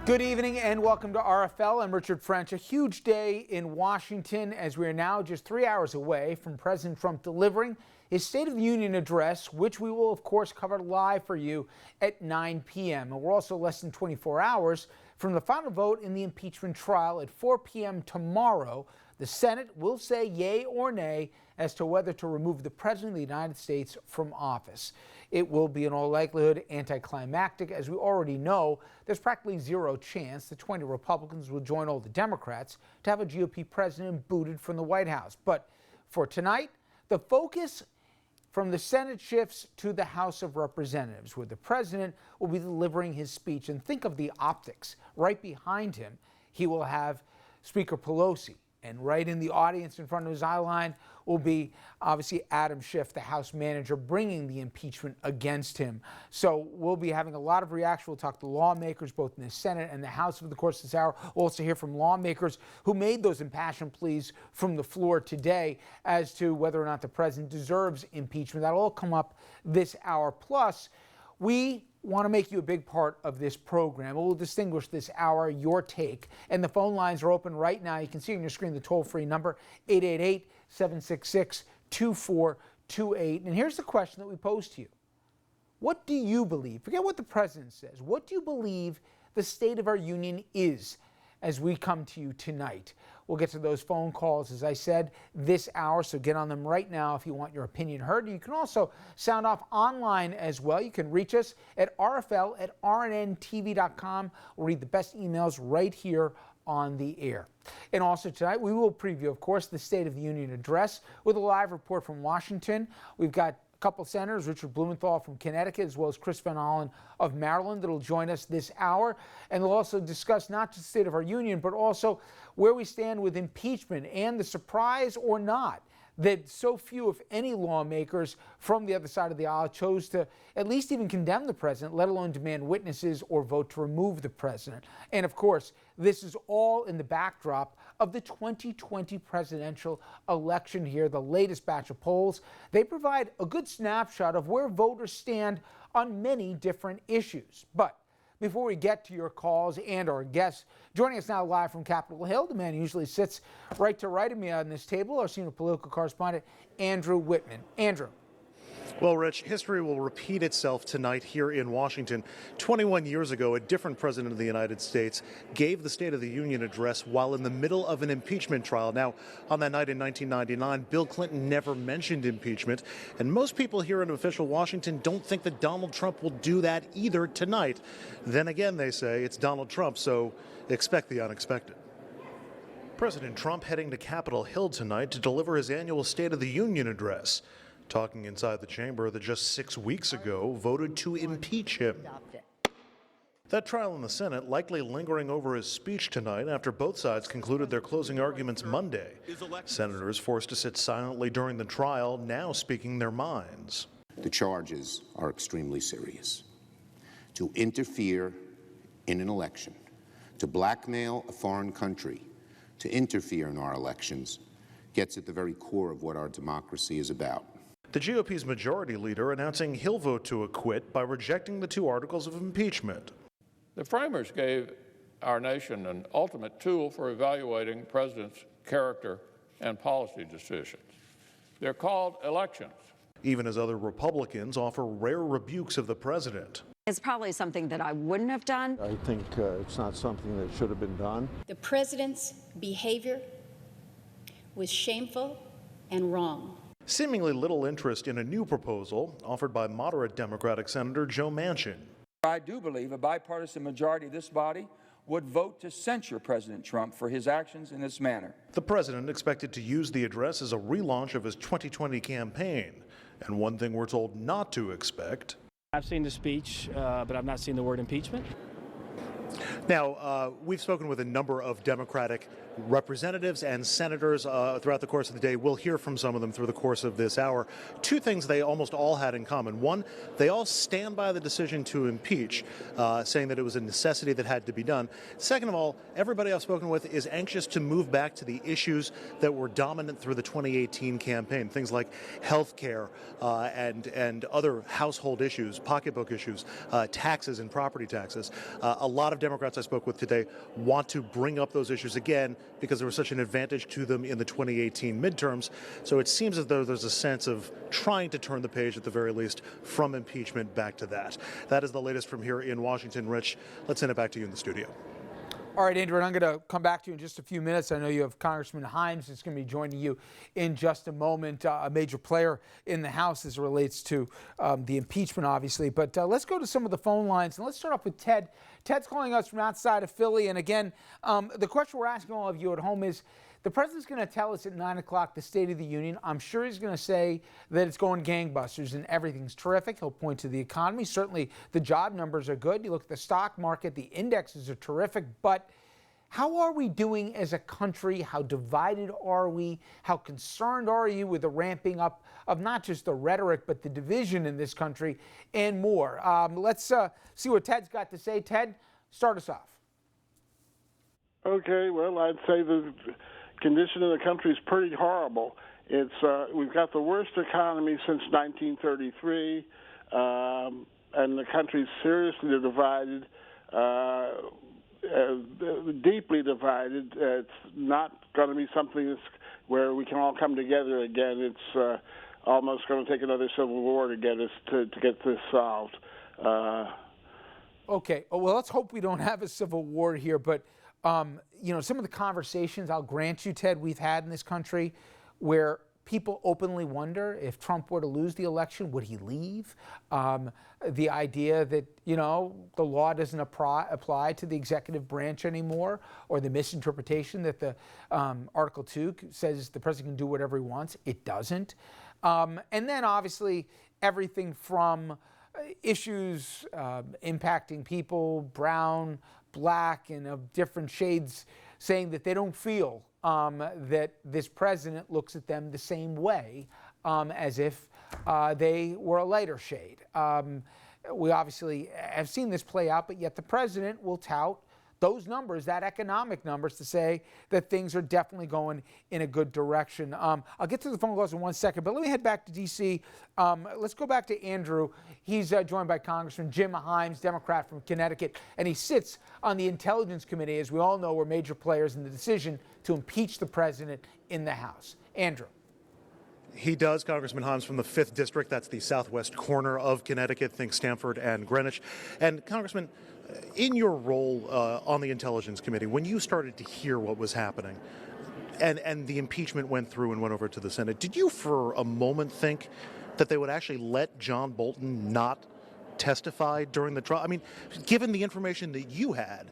Good evening and welcome to RFL. I'm Richard French. A huge day in Washington as we are now just 3 hours away from President Trump delivering his State of the Union address, which we will, of course, cover live for you at 9 p.m. And we're also less than 24 hours from the final vote in the impeachment trial at 4 p.m. tomorrow. The Senate will say yay or nay as to whether to remove the President of the United States from office. It will be in all likelihood anticlimactic. As we already know, there's practically zero chance the 20 Republicans will join all the Democrats to have a GOP president booted from the White House. But for tonight, the focus from the Senate shifts to the House of Representatives, where the president will be delivering his speech. And think of the optics. Right behind him, he will have Speaker Pelosi. And right in the audience in front of his eye line will be obviously Adam Schiff, the House manager, bringing the impeachment against him. So we'll be having a lot of reaction. We'll talk to lawmakers both in the Senate and the House over the course of this hour. We'll also hear from lawmakers who made those impassioned pleas from the floor today as to whether or not the president deserves impeachment. That'll all come up this hour. Plus, we want to make you a big part of this program. We'll distinguish this hour, your take. And the phone lines are open right now. You can see on your screen the toll-free number, 888-766-2428. And here's the question that we pose to you. What do you believe? Forget what the president says. What do you believe the state of our union is as we come to you tonight? We'll get to those phone calls, as I said, this hour, so get on them right now if you want your opinion heard. You can also sound off online as well. You can reach us at rfl@rnntv.com or read the best emails right here on the air. And also tonight, we will preview, of course, the State of the Union address with a live report from Washington. We've got a couple senators, Richard Blumenthal from Connecticut, as well as Chris Van Allen of Maryland, that will join us this hour. And they'll also discuss not just the state of our union, but also where we stand with impeachment and the surprise or not that so few, if any, lawmakers from the other side of the aisle chose to at least even condemn the president, let alone demand witnesses or vote to remove the president. And of course, this is all in the backdrop of the 2020 presidential election here, the latest batch of polls. They provide a good snapshot of where voters stand on many different issues. But before we get to your calls and our guests, joining us now live from Capitol Hill, the man who usually sits right to right of me on this table, our senior political correspondent, Andrew Whitman. Andrew. Well, Rich, history will repeat itself tonight here in Washington. 21 years ago, a different president of the United States gave the State of the Union address while in the middle of an impeachment trial. Now, on that night in 1999, Bill Clinton never mentioned impeachment, and most people here in official Washington don't think that Donald Trump will do that either tonight. Then again, they say it's Donald Trump, so expect the unexpected. President Trump heading to Capitol Hill tonight to deliver his annual State of the Union address, talking inside the chamber that just 6 weeks ago voted to impeach him. That trial in the Senate likely lingering over his speech tonight after both sides concluded their closing arguments Monday. Senators forced to sit silently during the trial, now speaking their minds. The charges are extremely serious. To interfere in an election, to blackmail a foreign country, to interfere in our elections, gets at the very core of what our democracy is about. The GOP's majority leader announcing he'll vote to acquit by rejecting the 2 articles of impeachment. The framers gave our nation an ultimate tool for evaluating presidents' character and policy decisions. They're called elections. Even as other Republicans offer rare rebukes of the president. It's probably something that I wouldn't have done. I think it's not something that should have been done. The president's behavior was shameful and wrong. Seemingly little interest in a new proposal offered by moderate Democratic Senator Joe Manchin. I do believe a bipartisan majority of this body would vote to censure President Trump for his actions in this manner. The president expected to use the address as a relaunch of his 2020 campaign. And one thing we're told not to expect. I've seen the speech, but I've not seen the word impeachment. Now, we've spoken with a number of Democratic representatives and senators throughout the course of the day. We'll hear from some of them through the course of this hour. Two things they almost all had in common. One, they all stand by the decision to impeach, saying that it was a necessity that had to be done. Second of all, everybody I've spoken with is anxious to move back to the issues that were dominant through the 2018 campaign, things like health care and other household issues, pocketbook issues, taxes and property taxes. A lot of Democrats I spoke with today want to bring up those issues again because there was such an advantage to them in the 2018 midterms. So it seems as though there's a sense of trying to turn the page, at the very least, from impeachment back to that. That is the latest from here in Washington. Rich, let's send it back to you in the studio. All right, Andrew, and I'm going to come back to you in just a few minutes. I know you have Congressman Himes who's going to be joining you in just a moment, a major player in the House as it relates to the impeachment, obviously. But let's go to some of the phone lines, and let's start off with Ted. Ted's calling us from outside of Philly. And again, the question we're asking all of you at home is, the president's going to tell us at 9 o'clock the State of the Union. I'm sure he's going to say that it's going gangbusters and everything's terrific. He'll point to the economy. Certainly the job numbers are good. You look at the stock market, the indexes are terrific. But how are we doing as a country? How divided are we? How concerned are you with the ramping up of not just the rhetoric, but the division in this country and more? Let's see what Ted's got to say. Ted, start us off. Okay, well, I'd say the condition of the country is pretty horrible. It's we've got the worst economy since 1933, and the country's seriously divided, deeply divided. It's not going to be something where we can all come together again. It's almost going to take another civil war to get us to get this solved. Okay, well, let's hope we don't have a civil war here, but you know, some of the conversations, I'll grant you, Ted, we've had in this country where people openly wonder if Trump were to lose the election, would he leave? The idea that, you know, the law doesn't apply to the executive branch anymore, or the misinterpretation that the Article 2 says the president can do whatever he wants. It doesn't. And then obviously everything from issues impacting people, brown, black, and of different shades, saying that they don't feel that this president looks at them the same way as if they were a lighter shade. We obviously have seen this play out, but yet the president will tout those numbers, that economic numbers, to say that things are definitely going in a good direction. I'll get to the phone calls in 1 second, but let me head back to D.C. Let's go back to Andrew. He's joined by Congressman Jim Himes, Democrat from Connecticut, and he sits on the Intelligence Committee. As we all know, we're major players in the decision to impeach the president in the House. Andrew. He does, Congressman Himes, from the 5th District. That's the southwest corner of Connecticut, think Stamford and Greenwich. And Congressman, in your role on the Intelligence Committee, when you started to hear what was happening and the impeachment went through and went over to the Senate, did you for a moment think that they would actually let John Bolton not testify during the trial? I mean, given the information that you had,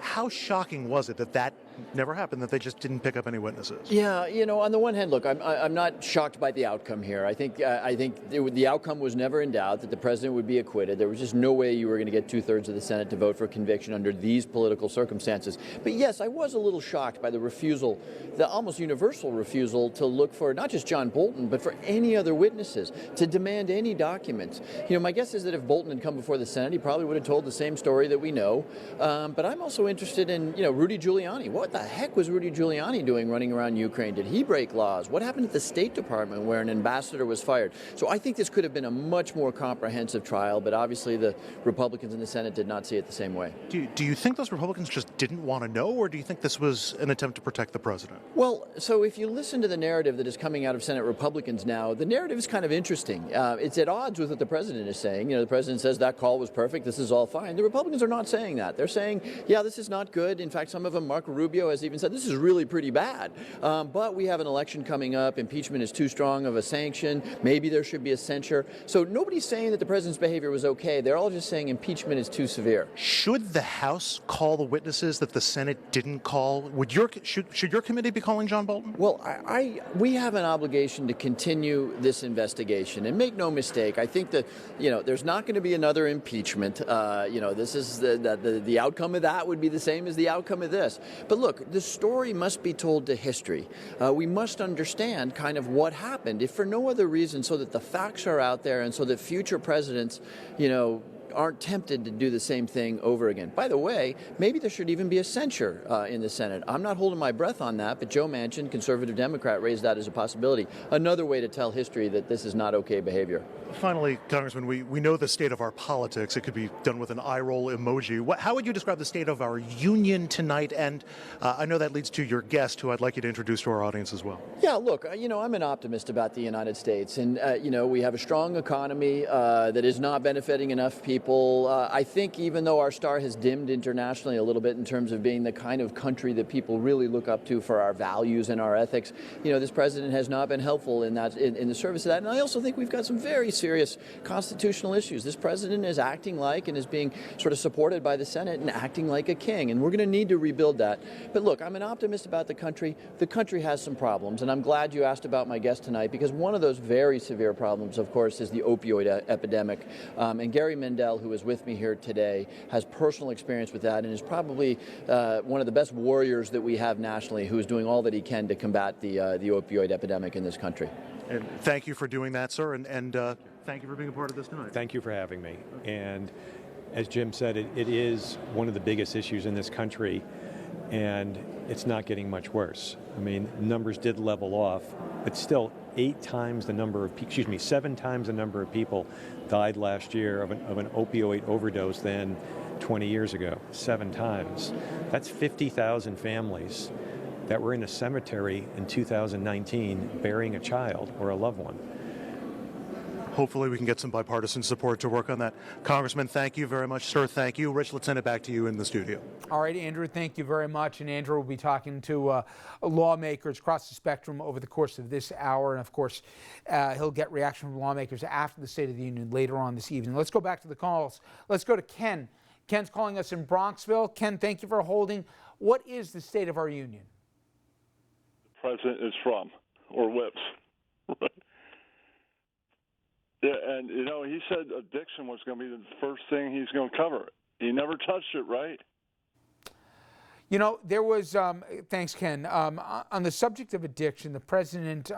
how shocking was it that that never happened, that they just didn't pick up any witnesses? Yeah, you know, on the one hand, look, I'm not shocked by the outcome here. I think the outcome was never in doubt that the president would be acquitted. There was just no way you were going to get 2/3 of the Senate to vote for conviction under these political circumstances. But yes, I was a little shocked by the refusal, the almost universal refusal to look for not just John Bolton, but for any other witnesses, to demand any documents. You know, my guess is that if Bolton had come before the Senate, he probably would have told the same story that we know. But I'm also interested in, you know, Rudy Giuliani. What the heck was Rudy Giuliani doing running around Ukraine? Did he break laws? What happened at the State Department where an ambassador was fired? So I think this could have been a much more comprehensive trial, but obviously the Republicans in the Senate did not see it the same way. Do you think those Republicans just didn't want to know, or do you think this was an attempt to protect the president? Well, so if you listen to the narrative that is coming out of Senate Republicans now, the narrative is kind of interesting. It's at odds with what the president is saying. You know, the president says that call was perfect, this is all fine. The Republicans are not saying that. They're saying, yeah, this is not good. In fact, some of them, Marco Rubio has even said, this is really pretty bad. But we have an election coming up. Impeachment is too strong of a sanction. Maybe there should be a censure. So nobody's saying that the president's behavior was okay. They're all just saying impeachment is too severe. Should the House call the witnesses that the Senate didn't call? Should your committee be calling John Bolton? Well, we have an obligation to continue this investigation. And make no mistake, I think that, you know, there's not going to be another impeachment. You know, this is the outcome of that would be the same as the outcome of this. But look, look, the story must be told to history. We must understand kind of what happened, if for no other reason, so that the facts are out there and so that future presidents, aren't tempted to do the same thing over again. By the way, maybe there should even be a censure in the Senate. I'm not holding my breath on that, but Joe Manchin, conservative Democrat, raised that as a possibility. Another way to tell history that this is not okay behavior. Finally, Congressman, we know the state of our politics. It could be done with an eye roll emoji. How would you describe the state of our union tonight? And I know that leads to your guest, who I'd like you to introduce to our audience as well. Yeah, look, I'm an optimist about the United States. And, we have a strong economy that is not benefiting enough people. I think even though our star has dimmed internationally a little bit in terms of being the kind of country that people really look up to for our values and our ethics, this president has not been helpful in that, in the service of that. And I also think we've got some very serious constitutional issues. This president is acting like and is being sort of supported by the Senate and acting like a king. And we're going to need to rebuild that. But look, I'm an optimist about the country. The country has some problems. And I'm glad you asked about my guest tonight, because one of those very severe problems, of course, is the opioid epidemic. And Gary Mendel, who is with me here today, has personal experience with that and is probably one of the best warriors that we have nationally, who is doing all that he can to combat the opioid epidemic in this country. And thank you for doing that, sir, and thank you for being a part of this tonight. Thank you for having me. And as Jim said, it is one of the biggest issues in this country, and it's not getting much worse. I mean, numbers did level off, but still 7 times the number of people died last year of an opioid overdose than 20 years ago. 7 times. That's 50,000 families that were in a cemetery in 2019 burying a child or a loved one. Hopefully we can get some bipartisan support to work on that. Congressman, thank you very much, sir. Thank you. Rich, let's send it back to you in the studio. All right, Andrew, thank you very much. And Andrew will be talking to lawmakers across the spectrum over the course of this hour. And, of course, he'll get reaction from lawmakers after the State of the Union later on this evening. Let's go back to the calls. Let's go to Ken. Ken's calling us in Bronxville. Ken, thank you for holding. What is the state of our union? The president is from, or lives. Yeah, and, he said addiction was going to be the first thing he's going to cover. He never touched it, right? There was, thanks, Ken, on the subject of addiction, the president,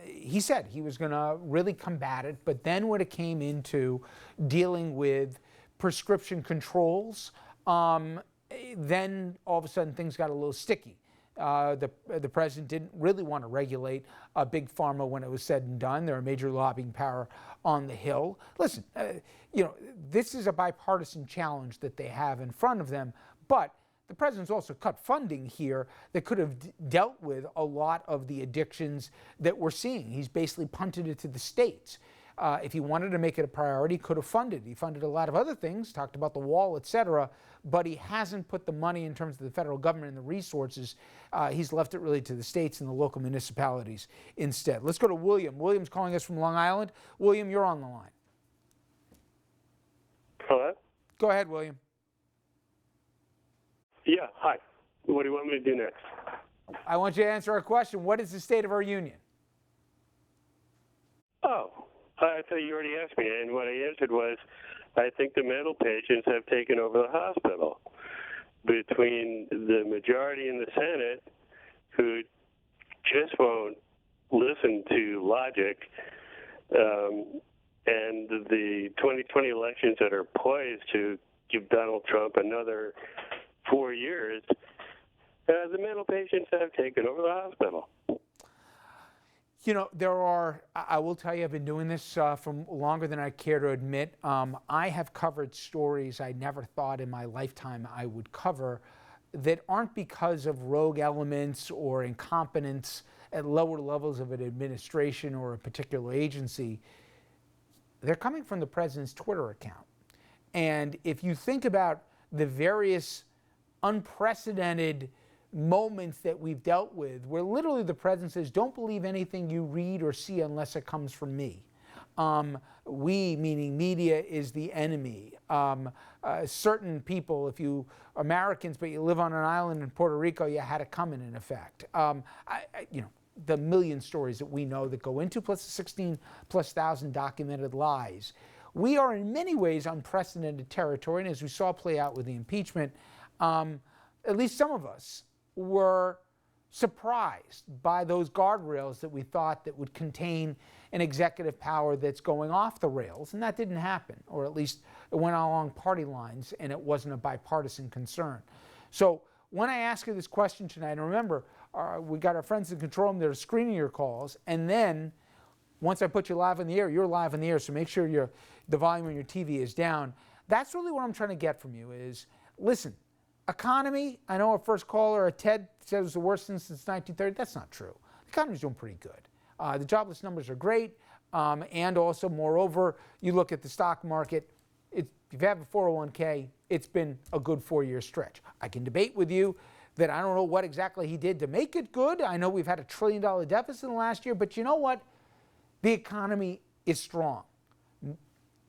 he said he was going to really combat it, but then when it came into dealing with prescription controls, then all of a sudden things got a little sticky. The president didn't really want to regulate big pharma when it was said and done. They're a major lobbying power on the Hill. Listen, this is a bipartisan challenge that they have in front of them, but the president's also cut funding here that could have dealt with a lot of the addictions that we're seeing. He's basically punted it to the states. If he wanted to make it a priority, could have funded. He funded a lot of other things, talked about the wall, et cetera, but he hasn't put the money in terms of the federal government and the resources. He's left it really to the states and the local municipalities instead. Let's go to William. William's calling us from Long Island. William, you're on the line. Hello? Go ahead, William. Yeah, hi. What do you want me to do next? I want you to answer our question. What is the state of our union? Oh, I thought you already asked me, and what I answered was, I think the mental patients have taken over the hospital. Between the majority in the Senate, who just won't listen to logic, and the 2020 elections that are poised to give Donald Trump another 4 years, the mental patients have taken over the hospital. I will tell you, I've been doing this for longer than I care to admit. I have covered stories I never thought in my lifetime I would cover that aren't because of rogue elements or incompetence at lower levels of an administration or a particular agency. They're coming from the president's Twitter account. And if you think about the various unprecedented moments that we've dealt with, where literally the president says, don't believe anything you read or see unless it comes from me. We, meaning media, is the enemy. Certain people, if you Americans, but you live on an island in Puerto Rico, you had it coming in effect. The million stories that we know that go into, plus the 16,000+ documented lies. We are in many ways unprecedented territory, and as we saw play out with the impeachment, at least some of us were surprised by those guardrails that we thought that would contain an executive power that's going off the rails, and that didn't happen, or at least it went along party lines and it wasn't a bipartisan concern. So when I ask you this question tonight, and remember, we got our friends in control room that are screening your calls, and then once I put you live in the air, you're live in the air, so make sure the volume on your TV is down. That's really what I'm trying to get from you is, listen, economy, I know our first caller, Ted, said it was the worst since 1930. That's not true. The economy's doing pretty good. The jobless numbers are great, and also, moreover, you look at the stock market, if you have a 401k, it's been a good 4-year stretch. I can debate with you that I don't know what exactly he did to make it good. I know we've had $1 trillion deficit in the last year, but you know what? The economy is strong.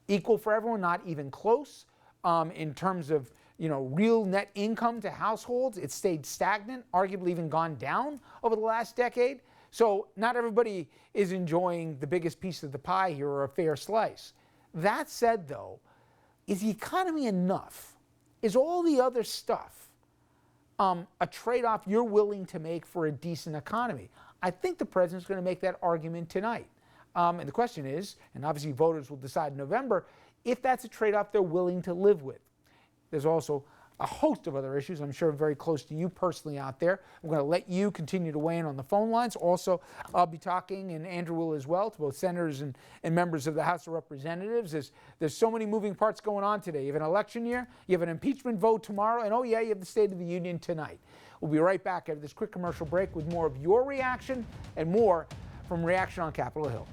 Equal for everyone, not even close. In terms of real net income to households, it's stayed stagnant, arguably even gone down over the last decade. So not everybody is enjoying the biggest piece of the pie here or a fair slice. That said, though, is the economy enough? Is all the other stuff a trade-off you're willing to make for a decent economy? I think the president's going to make that argument tonight. And the question is, and obviously voters will decide in November, if that's a trade-off they're willing to live with. There's also a host of other issues I'm sure very close to you personally out there. I'm going to let you continue to weigh in on the phone lines. Also, I'll be talking, and Andrew will as well, to both senators and members of the House of Representatives. There's so many moving parts going on today. You have an election year, you have an impeachment vote tomorrow, and oh yeah, you have the State of the Union tonight. We'll be right back after this quick commercial break with more of your reaction and more from Reaction on Capitol Hill.